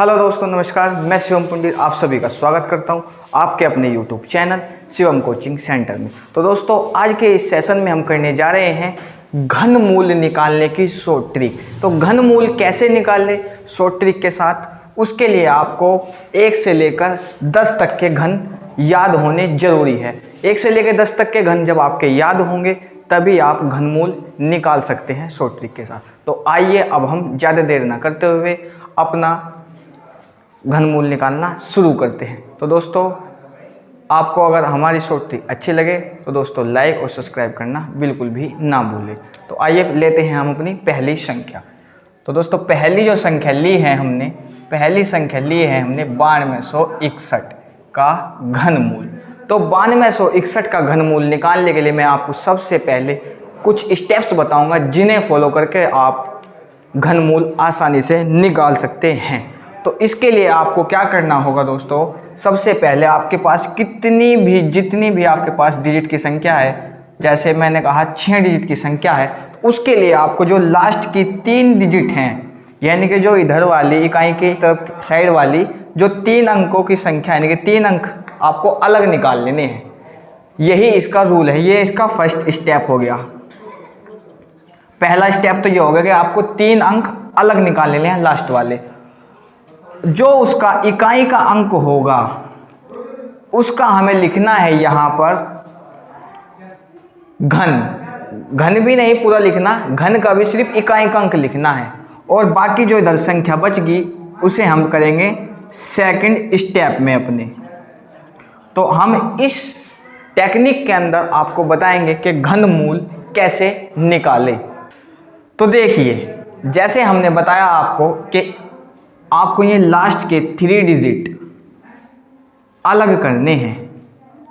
Hello दोस्तों, नमस्कार। मैं शिवम पंडित आप सभी का स्वागत करता हूं आपके अपने YouTube channel Shivam coaching centre में। तो दोस्तों, आज के इस सेशन में हम करने जा रहे हैं घनमूल निकालने की शॉर्ट ट्रिक। तो घनमूल कैसे निकालें शॉर्ट ट्रिक के साथ, उसके लिए आपको 1 से लेकर 10 तक के घन याद होने जरूरी है। 1 से लेकर 10 तक के घन जब आपके याद होंगे तभी आप घनमूल निकाल सकते हैं शॉर्ट ट्रिक के साथ। तो आइए अब हम ज़्यादा देर ना करते हुए अपना घनमूल निकालना शुरू करते हैं। तो दोस्तों, आपको अगर हमारी शॉर्ट ट्रिक अच्छी लगे तो दोस्तों लाइक और सब्सक्राइब करना बिल्कुल भी ना भूलें। तो आइए लेते हैं हम अपनी पहली संख्या। तो दोस्तों, पहली संख्या ली है हमने 9261 का घनमूल। तो 9261 का घनमूल निकालने के लिए मैं आपको सबसे पहले कुछ स्टेप्स बताऊंगा जिन्हें फॉलो करके आप घनमूल आसानी से निकाल सकते हैं। तो इसके लिए आपको क्या करना होगा दोस्तों, सबसे पहले आपके पास जितनी भी आपके पास डिजिट की संख्या है, जैसे मैंने कहा 6 डिजिट की संख्या है, तो उसके लिए आपको जो लास्ट की 3 डिजिट हैं, यानी कि जो इधर वाली इकाई की तरफ साइड वाली जो 3 अंकों की संख्या यानी कि 3 अंक आपको अलग निकाल लेने हैं। यही इसका रूल है, ये इसका फर्स्ट स्टेप हो गया। पहला स्टेप तो ये होगा कि आपको 3 अंक अलग निकाल लेने हैं लास्ट वाले। जो उसका इकाई का अंक होगा उसका हमें लिखना है यहाँ पर घन भी नहीं पूरा लिखना, घन का भी सिर्फ इकाई का अंक लिखना है। और बाकी जो इधर संख्या बच गई उसे हम करेंगे सेकंड स्टेप में अपने। तो हम इस टेक्निक के अंदर आपको बताएंगे कि घनमूल कैसे निकालें। तो देखिए, जैसे हमने बताया आपको कि आपको ये लास्ट के 3 डिजिट अलग करने हैं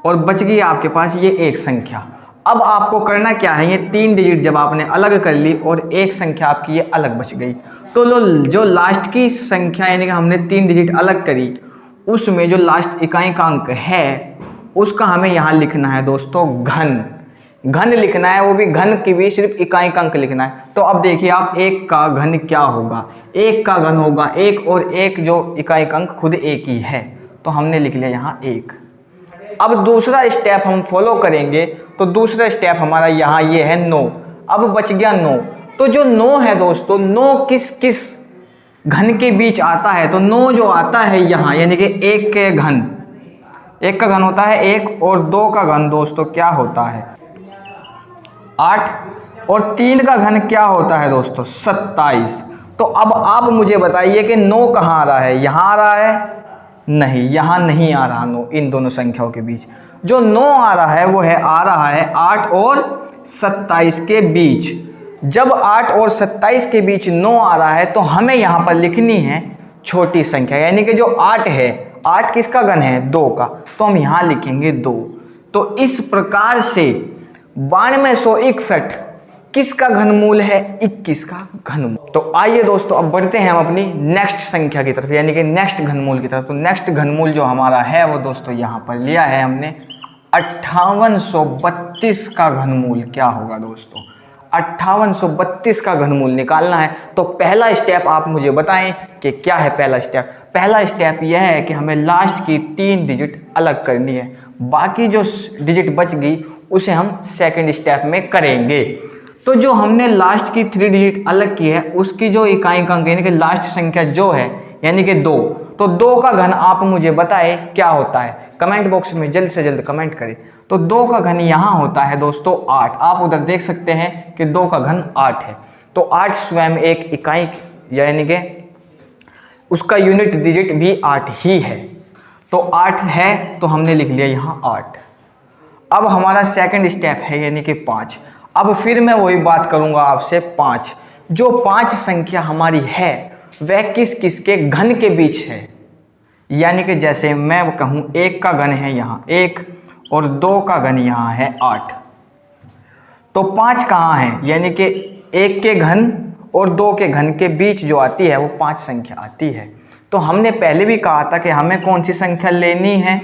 और बच गई आपके पास ये एक संख्या। अब आपको करना क्या है, ये 3 डिजिट जब आपने अलग कर ली और एक संख्या आपकी ये अलग बच गई, तो जो लास्ट की संख्या यानी कि हमने 3 डिजिट अलग करी, उसमें जो लास्ट इकाई का अंक है उसका हमें यहाँ लिखना है दोस्तों घन लिखना है। वो भी घन की भी सिर्फ इकाई का अंक लिखना है। तो अब देखिए आप, 1 का घन क्या होगा, 1 का घन होगा 1 और 1 जो इकाई का अंक खुद 1 ही है, तो हमने लिख लिया यहाँ 1। अब दूसरा स्टेप हम फॉलो करेंगे। तो दूसरा स्टेप हमारा यहाँ ये है 9। अब बच गया 9। तो जो 9 है दोस्तों, 9 किस किस घन के बीच आता है, तो 9 जो आता है यहाँ यानी कि 1 का घन होता है 1 और 2 का घन दोस्तों क्या होता है 8 और 3 का घन क्या होता है दोस्तों 27। तो अब आप मुझे बताइए कि 9 कहाँ आ रहा है, यहाँ आ रहा है? नहीं, यहाँ नहीं आ रहा 9। इन दोनों संख्याओं के बीच जो 9 आ रहा है वो आ रहा है 8 और 27 के बीच। जब 8 और 27 के बीच 9 आ रहा है तो हमें यहाँ पर लिखनी है छोटी संख्या, यानी कि जो 8 है, 8 किसका घन है 2 का, तो हम यहाँ लिखेंगे 2। तो इस प्रकार से 9261 किसका घनमूल है 21 का घनमूल। तो आइए दोस्तों, अब बढ़ते हैं हम अपनी नेक्स्ट संख्या की तरफ, यानी कि नेक्स्ट घनमूल की तरफ। तो नेक्स्ट घनमूल जो हमारा है वो दोस्तों यहाँ पर लिया है हमने 5832 का घनमूल क्या होगा दोस्तों, 5832 का घनमूल निकालना है। तो पहला स्टेप आप मुझे बताएं कि क्या है पहला स्टेप। पहला स्टेप यह है कि हमें लास्ट की 3 डिजिट अलग करनी है, बाकी जो डिजिट बच गई उसे हम सेकंड स्टेप में करेंगे। तो जो हमने लास्ट की 3 डिजिट अलग की है उसकी जो इकाई का अंक यानी कि लास्ट संख्या जो है यानी कि 2, तो 2 का घन आप मुझे बताएं क्या होता है, कमेंट बॉक्स में जल्द से जल्द कमेंट करें। तो 2 का घन यहाँ होता है दोस्तों 8। आप उधर देख सकते हैं कि 2 का घन 8 है। तो 8 स्वयं एक इकाई यानी कि उसका यूनिट डिजिट भी 8 ही है। तो 8 है तो हमने लिख लिया यहाँ 8। अब हमारा सेकंड स्टेप है यानी कि 5। अब फिर मैं वही बात करूंगा आपसे 5। जो 5 संख्या हमारी है वह किस किस के घन के बीच है, यानी कि जैसे मैं कहूँ 1 का घन है यहाँ 1 और 2 का घन यहाँ है 8। तो 5 कहाँ है, यानी कि 1 के घन और 2 के घन के बीच जो आती है वो 5 संख्या आती है। तो हमने पहले भी कहा था कि हमें कौन सी संख्या लेनी है,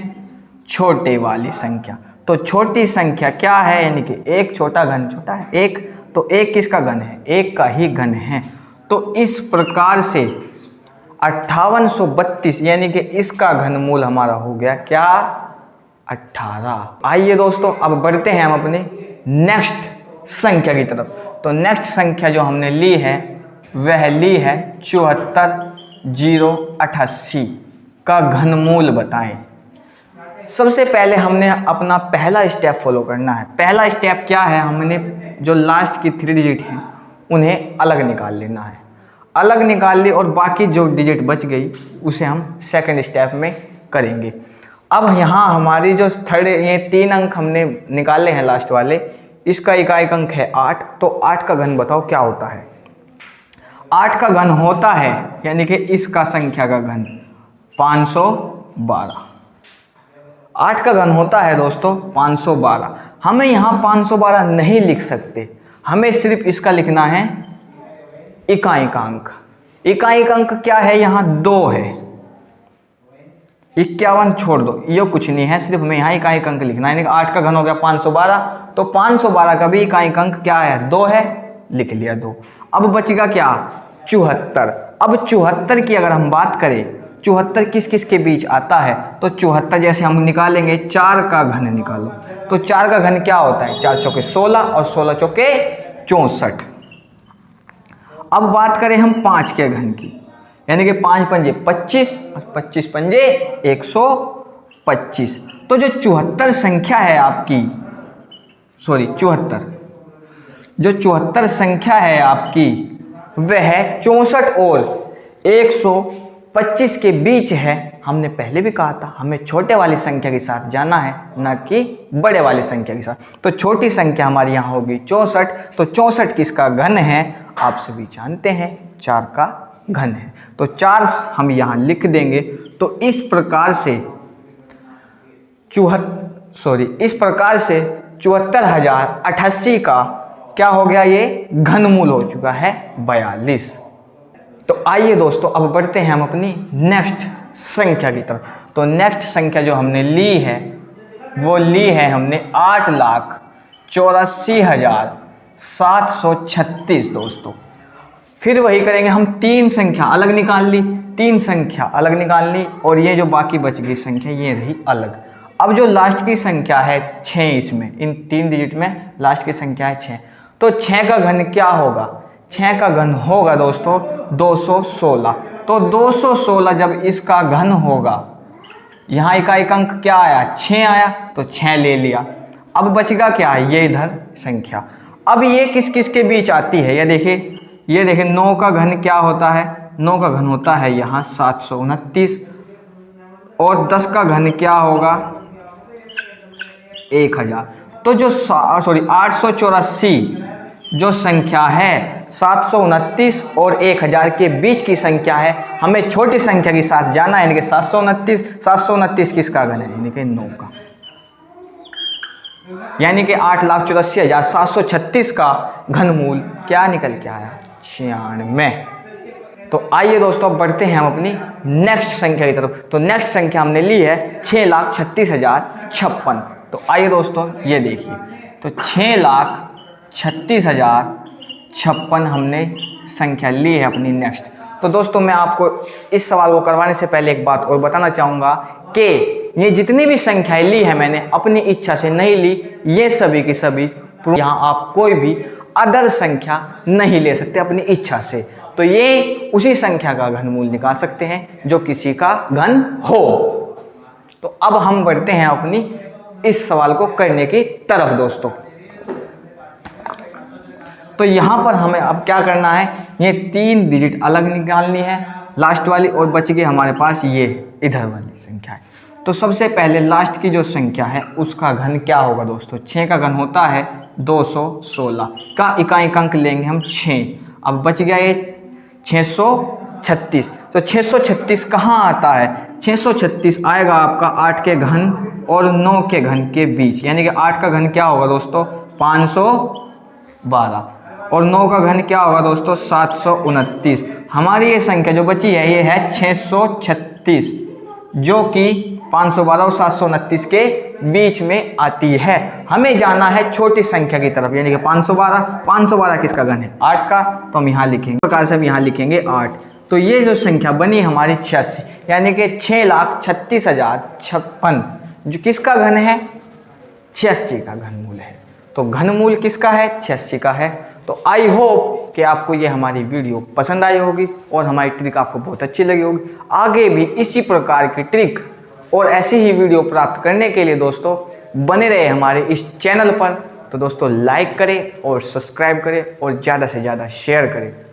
छोटे वाली संख्या। तो छोटी संख्या क्या है, यानी कि 1 छोटा घन छोटा है 1, तो 1 किसका घन है 1 का ही घन है। तो इस प्रकार से 5832, यानी कि इसका घनमूल हमारा हो गया क्या 18। आइए दोस्तों अब बढ़ते हैं हम अपनी नेक्स्ट संख्या की तरफ। तो नेक्स्ट संख्या जो हमने ली है वह ली है 74088 का घनमूल बताएं। सबसे पहले हमने अपना पहला स्टेप फॉलो करना है। पहला स्टेप क्या है, हमने जो लास्ट की 3 डिजिट हैं उन्हें अलग निकाल लेना है। अलग निकाल ली और बाकी जो डिजिट बच गई उसे हम सेकंड स्टेप में करेंगे। अब यहाँ हमारी जो थर्ड ये 3 अंक हमने निकाले हैं लास्ट वाले, इसका इकाई अंक है 8। तो 8 का घन बताओ क्या होता है। 8 का घन होता है यानी कि इसका संख्या का घन 512। 8 का घन होता है दोस्तों 512। हमें यहाँ 512 नहीं लिख सकते, हमें सिर्फ इसका लिखना है इकाई अंक। इकाई अंक क्या है, यहाँ 2 है। 51 छोड़ दो, ये कुछ नहीं है, सिर्फ हमें यहाँ इकाई अंक लिखना है। यानी कि 8 का घन हो गया 512, तो 512 का भी इकाई अंक क्या है 2 है, लिख लिया 2। अब बचेगा क्या 74। अब 74 की अगर हम बात करें, 74 किस किस के बीच आता है, तो 74 जैसे हम निकालेंगे 4 का घन निकालो, तो 4 का घन क्या होता है 4 चौके 16 और 16 चौके 64। अब बात करें हम 5 के घन की, यानी कि 5 पंजे 25 और 25 पंजे 125। तो जो 74 संख्या है आपकी, सॉरी 74, जो 74 संख्या है आपकी वह 64 और 125 के बीच है। हमने पहले भी कहा था हमें छोटे वाली संख्या के साथ जाना है, ना कि बड़े वाली संख्या के साथ। तो छोटी संख्या हमारी यहाँ होगी 64। तो 64 किसका घन है, आप सभी जानते हैं 4 का घन है। तो 4 हम यहाँ लिख देंगे। तो इस प्रकार से 74088 का क्या हो गया, ये घनमूल हो चुका है 42। तो आइए दोस्तों अब बढ़ते हैं हम अपनी नेक्स्ट संख्या की तरफ। तो नेक्स्ट संख्या जो हमने ली है वो ली है हमने 8,84,736 दोस्तों। फिर वही करेंगे हम, 3 संख्या अलग निकाल ली, 3 संख्या अलग निकाल ली और ये जो बाकी बच गई संख्या ये रही अलग। अब जो लास्ट की संख्या है 6, इसमें इन 3 डिजिट में लास्ट की संख्या है 6। तो 6 का घन क्या होगा, 6 का घन होगा दोस्तों 216। तो 216 जब इसका घन होगा, यहाँ इकाई अंक क्या आया 6 आया, तो 6 ले लिया। अब बचेगा क्या, ये इधर संख्या। अब ये किस किस के बीच आती है, ये देखिए 9 का घन क्या होता है, 9 का घन होता है यहाँ 729 और 10 का घन क्या होगा 1000। तो जो 884 जो संख्या है 729 और 1000 के बीच की संख्या है, हमें छोटी संख्या के साथ जाना है, यानी कि 729 किसका घन है, यानी कि 9 का, यानी कि 8,84,736 का घनमूल क्या निकल के आया 96। तो आइए दोस्तों अब बढ़ते हैं हम अपनी नेक्स्ट संख्या की तरफ। तो नेक्स्ट संख्या हमने ली है 6,36,056। तो आइए दोस्तों ये देखिए, तो 6,36,056 हमने संख्या ली है अपनी नेक्स्ट। तो दोस्तों मैं आपको इस सवाल को करवाने से पहले एक बात और बताना चाहूँगा कि ये जितनी भी संख्याएं ली है मैंने अपनी इच्छा से नहीं ली, ये सभी की सभी, यहाँ आप कोई भी अदर संख्या नहीं ले सकते अपनी इच्छा से। तो ये उसी संख्या का घनमूल निकाल सकते हैं जो किसी का घन हो। तो अब हम बढ़ते हैं अपनी इस सवाल को करने की तरफ दोस्तों। तो यहाँ पर हमें अब क्या करना है, ये 3 डिजिट अलग निकालनी है लास्ट वाली, और बच गई हमारे पास ये इधर वाली संख्या है। तो सबसे पहले लास्ट की जो संख्या है उसका घन क्या होगा दोस्तों, 6 का घन होता है 216 का इकाई अंक लेंगे हम 6। अब बच गया ये 636। तो 636 कहाँ आता है, 636 आएगा आपका 8 के घन और 9 के घन के बीच, यानी कि 8 का घन क्या होगा दोस्तों 512 और 9 का घन क्या होगा दोस्तों 729। हमारी ये संख्या जो बची है ये है 636, जो कि 512 और 729 के बीच में आती है। हमें जाना है छोटी संख्या की तरफ, यानी कि 512 किसका घन है 8 का, तो हम यहाँ लिखेंगे प्रकार से, हम यहाँ लिखेंगे 8। तो ये जो संख्या बनी हमारी 86, यानी कि 6,36,056 जो किसका घन है? 86 का घनमूल है। तो घनमूल किसका है? 86 का है। तो आई होप कि आपको ये हमारी वीडियो पसंद आई होगी और हमारी ट्रिक आपको बहुत अच्छी लगी होगी। आगे भी इसी प्रकार की ट्रिक और ऐसी ही वीडियो प्राप्त करने के लिए दोस्तों बने रहे हमारे इस चैनल पर। तो दोस्तों लाइक करें और सब्सक्राइब करें और ज़्यादा से ज़्यादा शेयर करें।